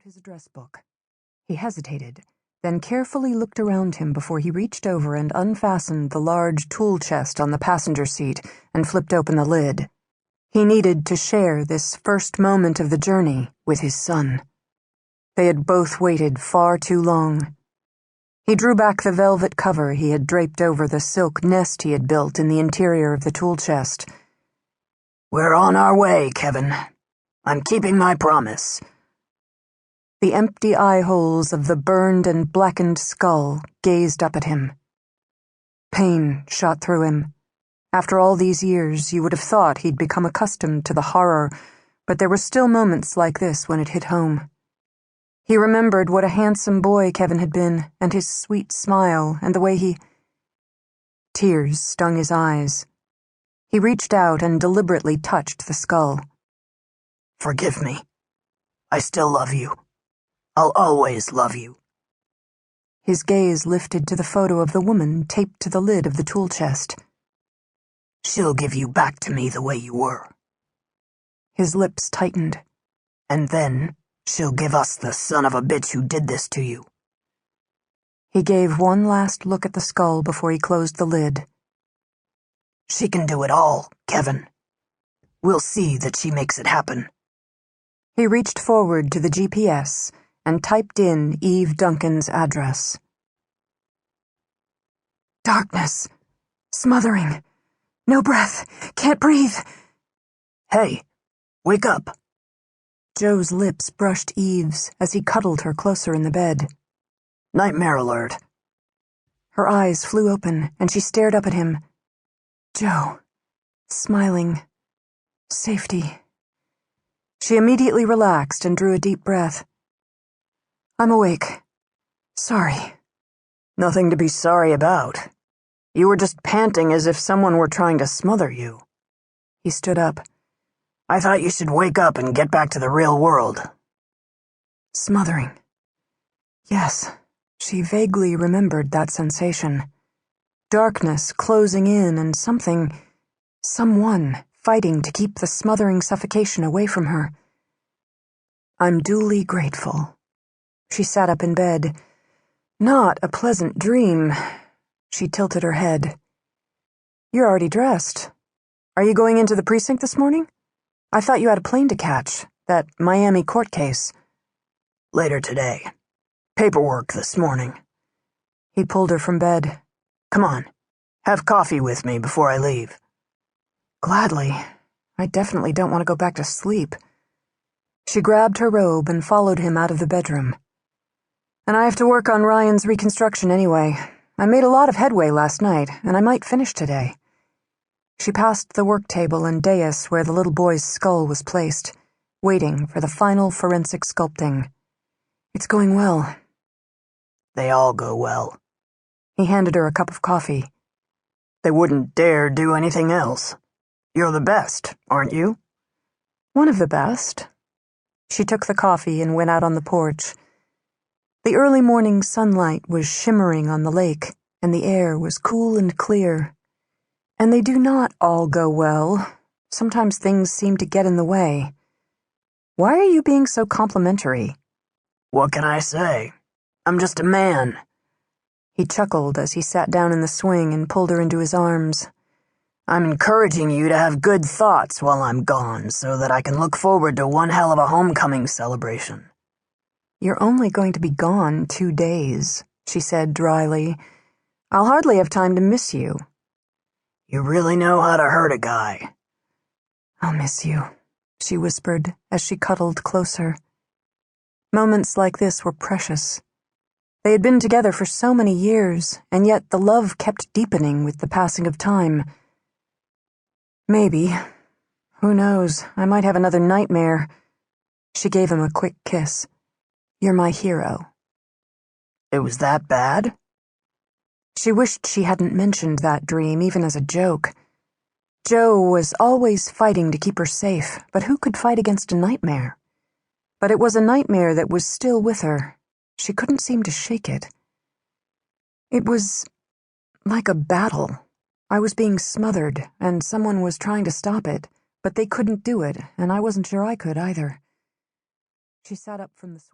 his address book. He hesitated, then carefully looked around him before he reached over and unfastened the large tool chest on the passenger seat and flipped open the lid. He needed to share this first moment of the journey with his son. They had both waited far too long. He drew back the velvet cover he had draped over the silk nest he had built in the interior of the tool chest. "We're on our way, Kevin. I'm keeping my promise." The empty eye holes of the burned and blackened skull gazed up at him. Pain shot through him. After all these years, you would have thought he'd become accustomed to the horror, but there were still moments like this when it hit home. He remembered what a handsome boy Kevin had been, and his sweet smile, and the way he... Tears stung his eyes. He reached out and deliberately touched the skull. "Forgive me. I still love you. I'll always love you." His gaze lifted to the photo of the woman taped to the lid of the tool chest. "She'll give you back to me the way you were. His lips tightened. And then she'll give us the son of a bitch who did this to you." He gave one last look at the skull before he closed the lid. "She can do it all, Kevin. We'll see that she makes it happen." He reached forward to the GPS and typed in Eve Duncan's address. Darkness. Smothering. No breath. Can't breathe. "Hey, wake up." Joe's lips brushed Eve's as he cuddled her closer in the bed. "Nightmare alert." Her eyes flew open, and she stared up at him. Joe. Smiling. Safety. She immediately relaxed and drew a deep breath. "I'm awake. Sorry." "Nothing to be sorry about. You were just panting as if someone were trying to smother you." He stood up. "I thought you should wake up and get back to the real world." Smothering. Yes, she vaguely remembered that sensation. Darkness closing in and someone fighting to keep the smothering suffocation away from her. "I'm duly grateful." She sat up in bed. Not a pleasant dream. She tilted her head. "You're already dressed. Are you going into the precinct this morning? I thought you had a plane to catch, that Miami court case." "Later today. Paperwork this morning." He pulled her from bed. "Come on, have coffee with me before I leave." Gladly. I definitely don't want to go back to sleep. She grabbed her robe and followed him out of the bedroom. "And I have to work on Ryan's reconstruction anyway. I made a lot of headway last night, and I might finish today." She passed the work table and dais where the little boy's skull was placed, waiting for the final forensic sculpting. "It's going well." "They all go well." He handed her a cup of coffee. "They wouldn't dare do anything else. You're the best, aren't you?" "One of the best." She took the coffee and went out on the porch. The early morning sunlight was shimmering on the lake, and the air was cool and clear. And they do not all go well. Sometimes things seem to get in the way. "Why are you being so complimentary?" "What can I say? I'm just a man." He chuckled as he sat down in the swing and pulled her into his arms. "I'm encouraging you to have good thoughts while I'm gone so that I can look forward to one hell of a homecoming celebration." "You're only going to be gone 2 days," she said dryly. "I'll hardly have time to miss you." "You really know how to hurt a guy." "I'll miss you," she whispered as she cuddled closer. Moments like this were precious. They had been together for so many years, and yet the love kept deepening with the passing of time. "Maybe. Who knows? I might have another nightmare." She gave him a quick kiss. "You're my hero." "It was that bad?" She wished she hadn't mentioned that dream, even as a joke. Joe was always fighting to keep her safe, but who could fight against a nightmare? But it was a nightmare that was still with her. She couldn't seem to shake it. It was like a battle. I was being smothered, and someone was trying to stop it, but they couldn't do it, and I wasn't sure I could either. She sat up from the swing.